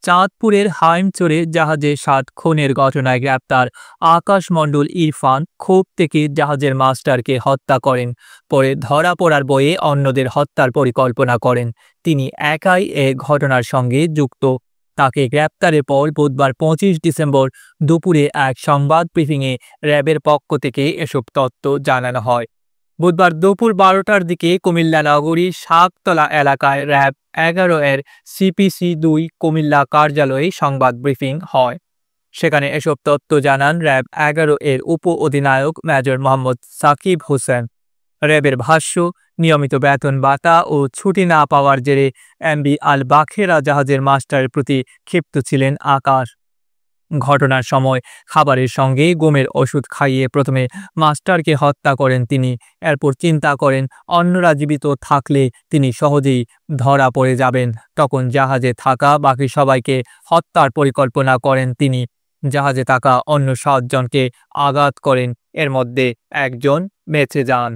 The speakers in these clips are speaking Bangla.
চাঁদপুরের হাইমচরে জাহাজে 7 খুনের ঘটনায় গ্রেপ্তার আকাশ মণ্ডল ইরফান ক্ষোভ থেকে জাহাজের মাস্টারকে হত্যা করেন। পরে ধরা পড়ার বয়ে অন্যদের হত্যার পরিকল্পনা করেন। তিনি একাই এ ঘটনার সঙ্গে যুক্ত। তাকে গ্রেপ্তারের পর বুধবার 25 ডিসেম্বর দুপুরে এক সংবাদ ব্রিফিংয়ে র্যাবের পক্ষ থেকে এসব তথ্য জানানো হয়। বুধবার দুপুর 12টার দিকে কুমিল্লা নগরীর শাকতলা এলাকায় র্যাব 11 এর CPC-2 কুমিল্লা কার্যালয়ে সংবাদ ব্রিফিং হয়। সেখানে এসব তথ্য জানান র্যাব 11 এর উপ অধিনায়ক মেজর মোহাম্মদ সাকিব হোসেন। র্যাবের ভাষ্য, নিয়মিত বেতন ভাতা ও ছুটি না পাওয়ার জেরে MV আল বাখেরা জাহাজের মাস্টারের প্রতি ক্ষিপ্ত ছিলেন আকাশ। ঘটনার সময় খাবারের সঙ্গে গমের ওষুধ খাইয়ে প্রথমে মাস্টারকে হত্যা করেন তিনি। এরপর চিন্তা করেন অন্যরা জীবিত থাকলে তিনি সহজেই ধরা পড়ে যাবেন। তখন জাহাজে থাকা বাকি সবাইকে হত্যার পরিকল্পনা করেন তিনি। জাহাজে থাকা অন্য 7 জনকে আঘাত করেন, এর মধ্যে একজন বেঁচে যান।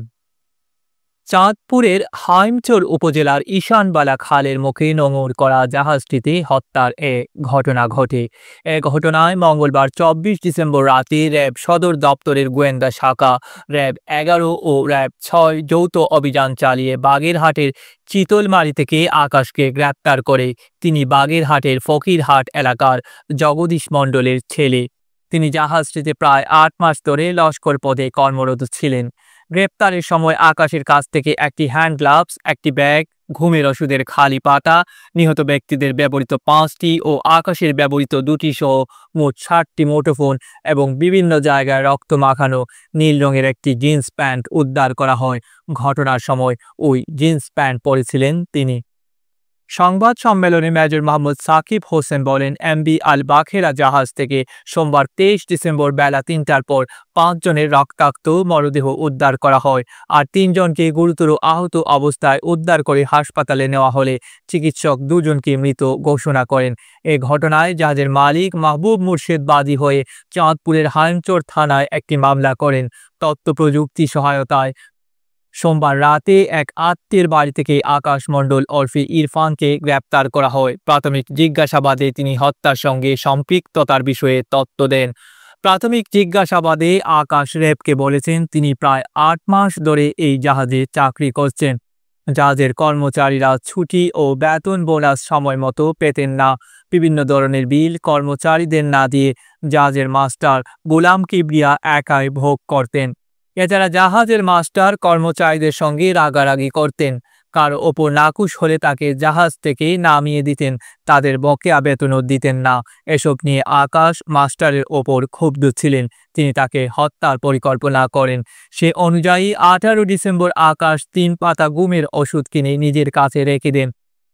চাঁদপুরের হাইমচর উপজেলার ঈশানবালা খালের মুখে নোঙর করা জাহাজটিতে হত্যার এ ঘটনা ঘটে। এ ঘটনায় মঙ্গলবার 24 ডিসেম্বর রাতে র্যাব সদর দপ্তরের গোয়েন্দা শাখা র্যাব 11 ও র্যাব 6 যৌথ অভিযান চালিয়ে বাগেরহাটের চিতলমারি থেকে আকাশকে গ্রেপ্তার করে। তিনি বাগেরহাটের ফকিরহাট এলাকার জগদীশ মণ্ডলের ছেলে। তিনি জাহাজটিতে প্রায় 8 মাস ধরে লস্কর পদে কর্মরত ছিলেন। গ্রেপ্তারের সময় আকাশের কাছ থেকে একটি হ্যান্ড গ্লাভস, একটি ব্যাগ, ঘুমের ওষুধের খালি পাতা, নিহত ব্যক্তিদের ব্যবহৃত 5টি ও আকাশের ব্যবহৃত 2টি সহ মোট 60টি মুঠোফোন এবং বিভিন্ন জায়গায় রক্ত মাখানো নীল রঙের একটি জিন্স প্যান্ট উদ্ধার করা হয়। ঘটনার সময় ওই জিন্স প্যান্ট পরেছিলেন তিনি। সংবাদ সম্মেলনে মেজর মোহাম্মদ সাকিব হোসেন বলেন, MV আল বাখেরা জাহাজ থেকে সোমবার 23 ডিসেম্বর বেলা 3টার পর 5 জনের রক্তাক্ত মরদেহ উদ্ধার করা হয়। আর 3 জনকে গুরুতর আহত অবস্থায় উদ্ধার করে হাসপাতালে নেওয়া হলে চিকিৎসক 2 জনকে মৃত ঘোষণা করেন। এ ঘটনায় জাহাজের মালিক মাহবুব মুর্শেদ বাদী হয়ে চাঁদপুরের হাইমচর থানায় একটি মামলা করেন। তথ্য প্রযুক্তি সহায়তায় সোমবার রাতে এক আত্মীয়ের বাড়ি থেকে আকাশ মণ্ডল ওরফে ইরফানকে গ্রেপ্তার করা হয়। প্রাথমিক জিজ্ঞাসাবাদে তিনি হত্যার সঙ্গে সম্পৃক্ততার বিষয়ে তথ্য দেন। প্রাথমিক জিজ্ঞাসাবাদে আকাশ র্যাবকে বলেছেন তিনি প্রায় 8 মাস ধরে এই জাহাজে চাকরি করছেন। জাহাজের কর্মচারীরা ছুটি ও বেতন বোনাস সময় মতো পেতেন না। বিভিন্ন ধরনের বিল কর্মচারীদের না দিয়ে জাহাজের মাস্টার গোলাম কিবরিয়া একাই ভোগ করতেন। এছাড়া জাহাজের মাস্টার কর্মচারীদের সঙ্গে রাগারাগি করতেন। কারো ওপর নাকুশ হলে তাকে জাহাজ থেকে নামিয়ে দিতেন, তাদের বকেয়া বেতনও দিতেন না। এসব নিয়ে আকাশ মাস্টারের ওপর ক্ষুব্ধ ছিলেন। তিনি তাকে হত্যার পরিকল্পনা করেন। সে অনুযায়ী 18 ডিসেম্বর আকাশ 3 পাতা ঘুমের ওষুধ কিনে নিজের কাছে রেখে দেন।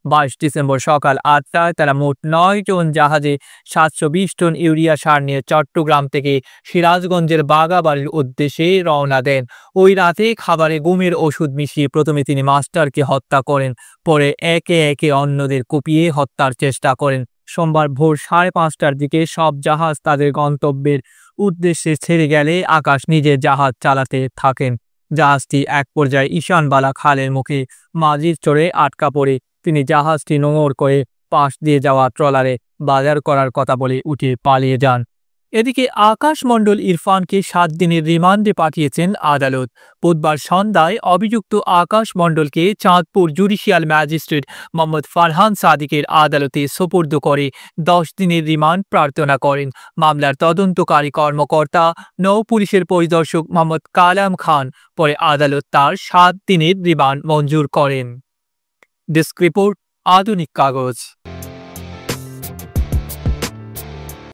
22 ডিসেম্বর সকাল 8টায় তারা মোট 9 জন জাহাজে 720 টন ইউরিয়া সার নিয়ে চট্টগ্রাম থেকে সিরাজগঞ্জের বাগাবাড়ির উদ্দেশ্যে রওনা দেন। ওই রাতে খাবারে ঘুমের ওষুধ মিশিয়ে প্রথমে তিনি মাস্টারকে হত্যা করেন, পরে একে একে অন্যদের কুপিয়ে হত্যার চেষ্টা করেন। সোমবার ভোর 5:30টার দিকে সব জাহাজ তাদের গন্তব্যের উদ্দেশ্যে ছেড়ে গেলে আকাশ নিজের জাহাজ চালাতে থাকেন। জাহাজটি এক পর্যায়ে ঈশানবালা খালের মুখে মাঝির চরে আটকা পড়ে। তিনি জাহাজটি নোঙর করে পাশ দিয়ে যাওয়া ট্রলারে বাজার করার কথা বলে উঠে পালিয়ে যান। এদিকে আকাশ মণ্ডল ইরফানকে 7 দিনের রিমান্ডে পাঠিয়েছেন আদালত। বুধবার সন্ধ্যায় অভিযুক্ত আকাশ মণ্ডলকে চাঁদপুর জুডিশিয়াল ম্যাজিস্ট্রেট মোহাম্মদ ফারহান সাদিকের আদালতে সোপর্দ করে 10 দিনের রিমান্ড প্রার্থনা করেন। মামলার তদন্তকারী কর্মকর্তা নৌ পুলিশের পরিদর্শক মোহাম্মদ কালাম খান। পরে আদালত তার 7 দিনের রিমান্ড মঞ্জুর করেন। ডেস্ক রিপোর্ট, আধুনিক কাগজ।